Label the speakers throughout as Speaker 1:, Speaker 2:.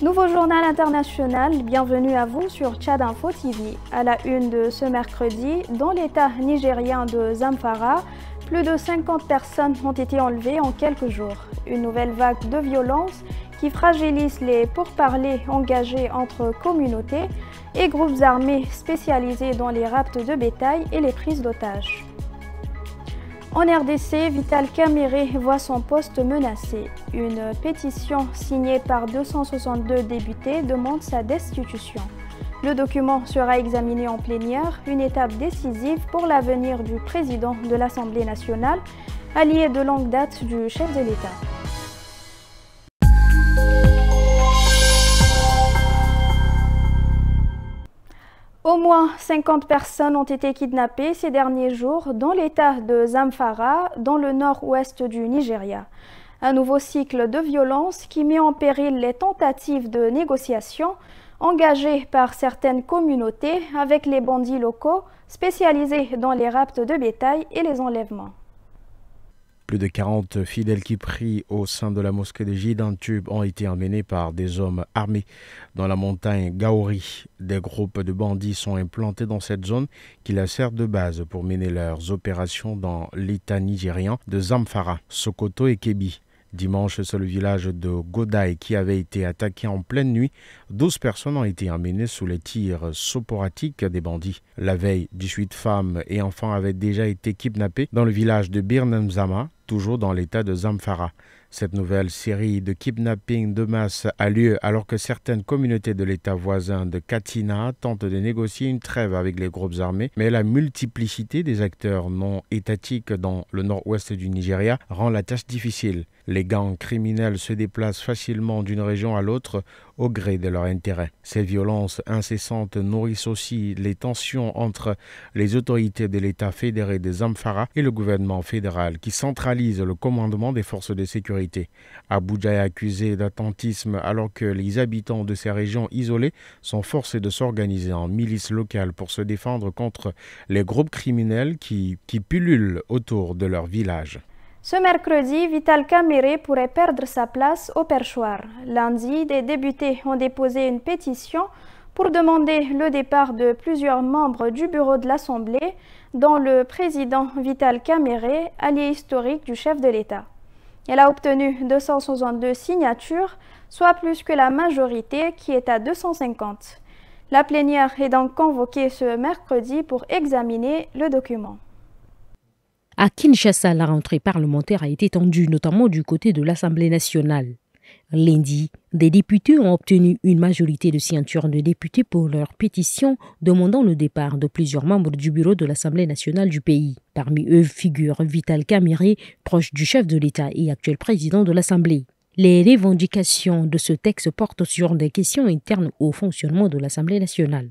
Speaker 1: Nouveau journal international, bienvenue à vous sur Tchad Info TV. À la une de ce mercredi, dans l'état nigérien de Zamfara, plus de 50 personnes ont été enlevées en quelques jours. Une nouvelle vague de violence qui fragilise les pourparlers engagés entre communautés et groupes armés spécialisés dans les rapts de bétail et les prises d'otages. En RDC, Vital Kamerhe voit son poste menacé. Une pétition signée par 262 députés demande sa destitution. Le document sera examiné en plénière, une étape décisive pour l'avenir du président de l'Assemblée nationale, allié de longue date du chef de l'État. Au moins 50 personnes ont été kidnappées ces derniers jours dans l'état de Zamfara, dans le nord-ouest du Nigeria. Un nouveau cycle de violence qui met en péril les tentatives de négociation engagées par certaines communautés avec les bandits locaux spécialisés dans les rapts de bétail et les enlèvements.
Speaker 2: Plus de 40 fidèles qui prient au sein de la mosquée de Jidantube ont été emmenés par des hommes armés dans la montagne Gaori. Des groupes de bandits sont implantés dans cette zone qui la sert de base pour mener leurs opérations dans l'état nigérian de Zamfara, Sokoto et Kebbi. Dimanche, c'est le village de Godai qui avait été attaqué en pleine nuit. 12 personnes ont été emmenées sous les tirs soporatiques des bandits. La veille, 18 femmes et enfants avaient déjà été kidnappés dans le village de Birnemzama, toujours dans l'état de Zamfara. Cette nouvelle série de kidnappings de masse a lieu alors que certaines communautés de l'état voisin de Katsina tentent de négocier une trêve avec les groupes armés, mais la multiplicité des acteurs non étatiques dans le nord-ouest du Nigeria rend la tâche difficile. Les gangs criminels se déplacent facilement d'une région à l'autre au gré de leurs intérêts. Ces violences incessantes nourrissent aussi les tensions entre les autorités de l'État fédéré de Zamfara et le gouvernement fédéral qui centralise le commandement des forces de sécurité. Abuja est accusé d'attentisme alors que les habitants de ces régions isolées sont forcés de s'organiser en milices locales pour se défendre contre les groupes criminels qui pullulent autour de leur village.
Speaker 1: Ce mercredi, Vital Kamerhe pourrait perdre sa place au perchoir. Lundi, des députés ont déposé une pétition pour demander le départ de plusieurs membres du bureau de l'Assemblée, dont le président Vital Kamerhe, allié historique du chef de l'État. Elle a obtenu 262 signatures, soit plus que la majorité qui est à 250. La plénière est donc convoquée ce mercredi pour examiner le document.
Speaker 3: À Kinshasa, la rentrée parlementaire a été tendue, notamment du côté de l'Assemblée nationale. Lundi, des députés ont obtenu une majorité de signatures de députés pour leur pétition demandant le départ de plusieurs membres du bureau de l'Assemblée nationale du pays. Parmi eux figure Vital Kamerhe, proche du chef de l'État et actuel président de l'Assemblée. Les revendications de ce texte portent sur des questions internes au fonctionnement de l'Assemblée nationale.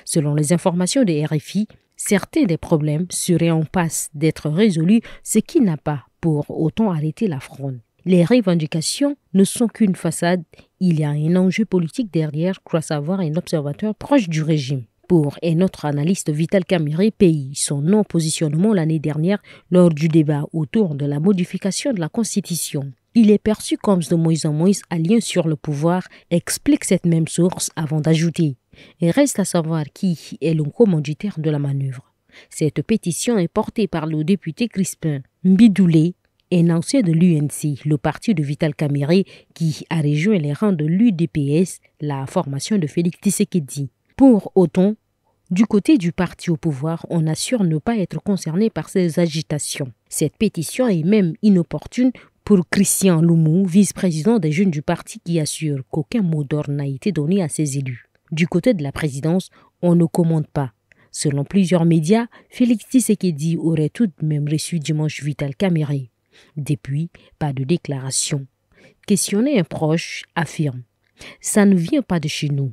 Speaker 3: Selon les informations de RFI, certains des problèmes seraient en passe d'être résolus, ce qui n'a pas pour autant arrêté la fronde. Les revendications ne sont qu'une façade, il y a un enjeu politique derrière, croit savoir un observateur proche du régime. Pour un autre analyste, Vital Kamerhe paye son non-positionnement l'année dernière lors du débat autour de la modification de la Constitution. Il est perçu comme de moins en moins allié sur le pouvoir, explique cette même source avant d'ajouter. Il reste à savoir qui est le commanditaire de la manœuvre. Cette pétition est portée par le député Crispin Mbidoulé, un ancien de l'UNC, le parti de Vital Kamerhe, qui a rejoint les rangs de l'UDPS, la formation de Félix Tshisekedi. Pour autant, du côté du parti au pouvoir, on assure ne pas être concerné par ces agitations. Cette pétition est même inopportune pour Christian Loumou, vice-président des jeunes du parti, qui assure qu'aucun mot d'ordre n'a été donné à ses élus. Du côté de la présidence, on ne commente pas. Selon plusieurs médias, Félix Tshisekedi aurait tout de même reçu dimanche Vital Kamerhe. Depuis, pas de déclaration. Questionné, un proche affirme « Ça ne vient pas de chez nous ».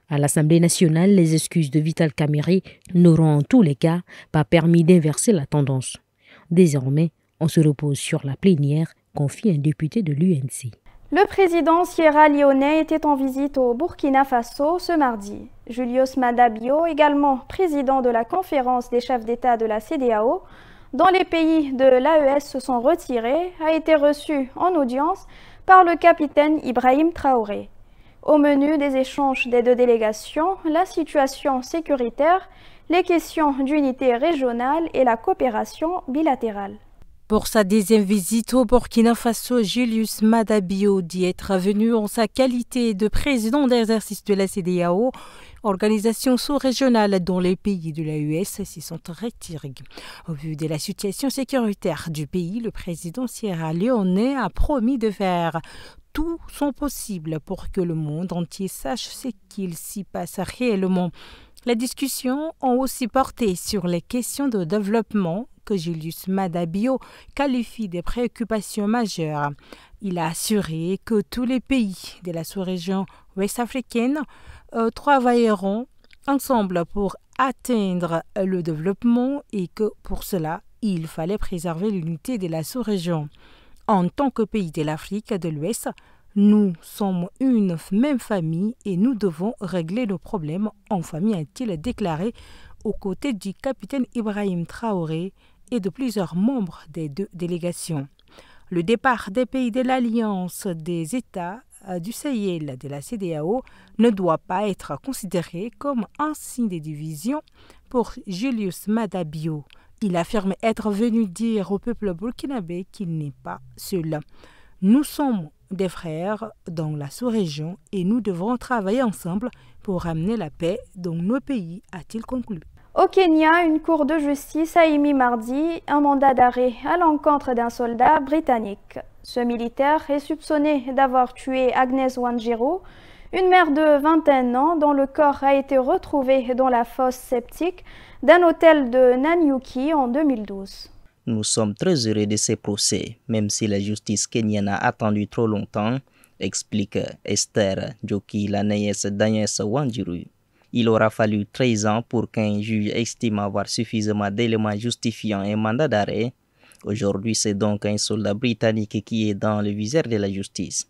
Speaker 3: À l'Assemblée nationale, les excuses de Vital Kamerhe n'auront en tous les cas pas permis d'inverser la tendance. Désormais, on se repose sur la plénière, confie un député de l'UNC.
Speaker 1: Le président sierra-léonais était en visite au Burkina Faso ce mardi. Julius Maada Bio, également président de la conférence des chefs d'État de la CEDEAO, dont les pays de l'AES se sont retirés, a été reçu en audience par le capitaine Ibrahim Traoré. Au menu des échanges des deux délégations, la situation sécuritaire, les questions d'unité régionale et la coopération bilatérale.
Speaker 4: Pour sa deuxième visite au Burkina Faso, Julius Maada Bio dit être venu en sa qualité de président d'exercice de la CEDEAO, organisation sous-régionale dont les pays de l'AES s'y sont retirés. Au vu de la situation sécuritaire du pays, le président sierra-léonais a promis de faire tout son possible pour que le monde entier sache ce qu'il s'y passe réellement. Les discussions ont aussi porté sur les questions de développement que Julius Maada Bio qualifie de préoccupations majeures. Il a assuré que tous les pays de la sous-région ouest-africaine travailleront ensemble pour atteindre le développement et que pour cela, il fallait préserver l'unité de la sous-région. En tant que pays de l'Afrique de l'Ouest, nous sommes une même famille et nous devons régler nos problèmes en famille, a-t-il déclaré aux côtés du capitaine Ibrahim Traoré et de plusieurs membres des deux délégations. Le départ des pays de l'Alliance des États du Sahel de la CEDEAO ne doit pas être considéré comme un signe de division pour Julius Maada Bio. Il affirme être venu dire au peuple burkinabé qu'il n'est pas seul. Nous sommes des frères dans la sous-région et nous devrons travailler ensemble pour ramener la paix dans nos pays, a-t-il conclu.
Speaker 1: Au Kenya, une cour de justice a émis mardi un mandat d'arrêt à l'encontre d'un soldat britannique. Ce militaire est soupçonné d'avoir tué Agnes Wanjiru, une mère de 21 ans dont le corps a été retrouvé dans la fosse septique d'un hôtel de Nanyuki en 2012.
Speaker 5: Nous sommes très heureux de ces procès, même si la justice kenyane a attendu trop longtemps, explique Esther Njoki, la nièce d'Agnès Wanjiru. Il aura fallu 13 ans pour qu'un juge estime avoir suffisamment d'éléments justifiant un mandat d'arrêt. Aujourd'hui, c'est donc un soldat britannique qui est dans le viseur de la justice.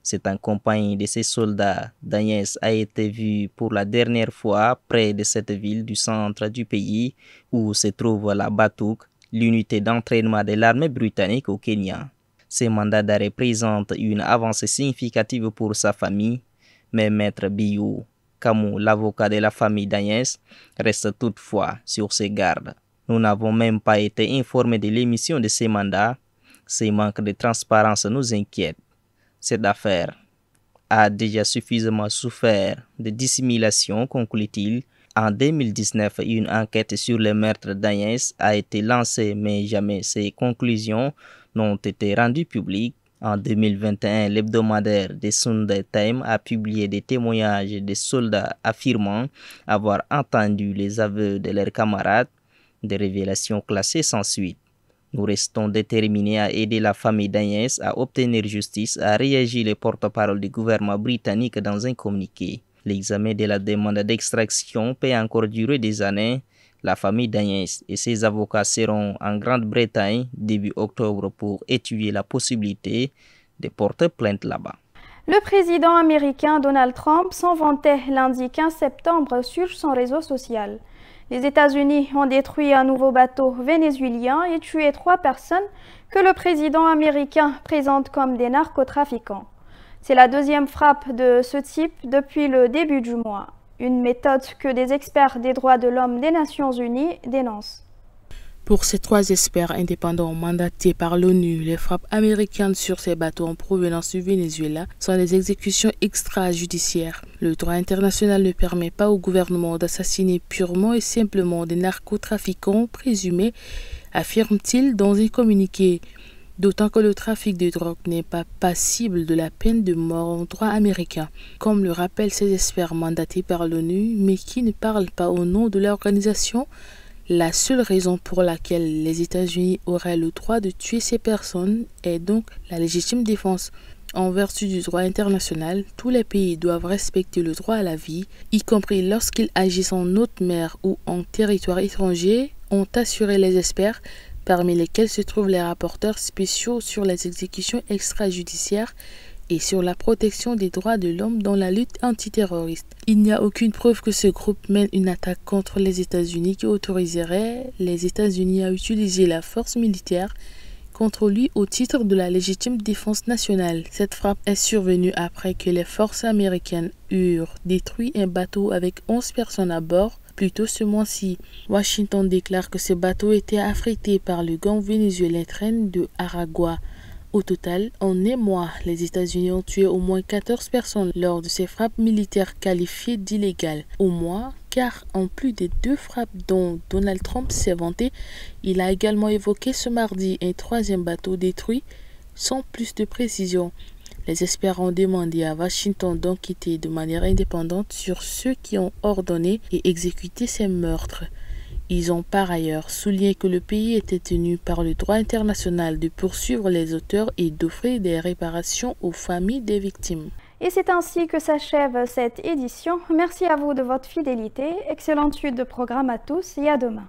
Speaker 5: Cette compagnie de ces soldats d'Agnès a été vue pour la dernière fois près de cette ville du centre du pays où se trouve la Batouk, l'unité d'entraînement de l'armée britannique au Kenya. Ce mandat d'arrêt présente une avancée significative pour sa famille, mais Maître Biou Kamou, l'avocat de la famille d'Agnès, reste toutefois sur ses gardes. Nous n'avons même pas été informés de l'émission de ces mandats. Ces manques de transparence nous inquiètent. Cette affaire a déjà suffisamment souffert de dissimulation, conclut-il. En 2019, une enquête sur le meurtre d'Agnès a été lancée, mais jamais ses conclusions n'ont été rendues publiques. En 2021, l'hebdomadaire The Sunday Times a publié des témoignages des soldats affirmant avoir entendu les aveux de leurs camarades, des révélations classées sans suite. Nous restons déterminés à aider la famille d'Agnès à obtenir justice, a réagi le porte-parole du gouvernement britannique dans un communiqué. L'examen de la demande d'extraction peut encore durer des années. La famille d'Agnès et ses avocats seront en Grande-Bretagne début octobre pour étudier la possibilité de porter plainte là-bas.
Speaker 1: Le président américain Donald Trump s'en vantait lundi 15 septembre sur son réseau social. Les États-Unis ont détruit un nouveau bateau vénézuélien et tué 3 personnes que le président américain présente comme des narcotrafiquants. C'est la deuxième frappe de ce type depuis le début du mois. Une méthode que des experts des droits de l'homme des Nations Unies dénoncent.
Speaker 6: Pour ces 3 experts indépendants mandatés par l'ONU, les frappes américaines sur ces bateaux en provenance du Venezuela sont des exécutions extrajudiciaires. Le droit international ne permet pas au gouvernement d'assassiner purement et simplement des narcotrafiquants présumés, affirme-t-il dans un communiqué. D'autant que le trafic de drogue n'est pas passible de la peine de mort en droit américain, comme le rappellent ces experts mandatés par l'ONU, mais qui ne parlent pas au nom de l'organisation. La seule raison pour laquelle les États-Unis auraient le droit de tuer ces personnes est donc la légitime défense. En vertu du droit international, tous les pays doivent respecter le droit à la vie, y compris lorsqu'ils agissent en haute mer ou en territoire étranger, ont assuré les experts, parmi lesquels se trouvent les rapporteurs spéciaux sur les exécutions extrajudiciaires et sur la protection des droits de l'homme dans la lutte antiterroriste. Il n'y a aucune preuve que ce groupe mène une attaque contre les États-Unis qui autoriserait les États-Unis à utiliser la force militaire contre lui au titre de la légitime défense nationale. Cette frappe est survenue après que les forces américaines eurent détruit un bateau avec 11 personnes à bord plus tôt ce mois-ci. Washington déclare que ce bateau était affrété par le gang vénézuélien Tren de Aragua. Au total, en un mois, les États-Unis ont tué au moins 14 personnes lors de ces frappes militaires qualifiées d'illégales. Au moins, car en plus des 2 frappes dont Donald Trump s'est vanté, il a également évoqué ce mardi un 3e bateau détruit sans plus de précision. Les experts ont demandé à Washington d'enquêter de manière indépendante sur ceux qui ont ordonné et exécuté ces meurtres. Ils ont par ailleurs souligné que le pays était tenu par le droit international de poursuivre les auteurs et d'offrir des réparations aux familles des victimes.
Speaker 1: Et c'est ainsi que s'achève cette édition. Merci à vous de votre fidélité. Excellente suite de programme à tous et à demain.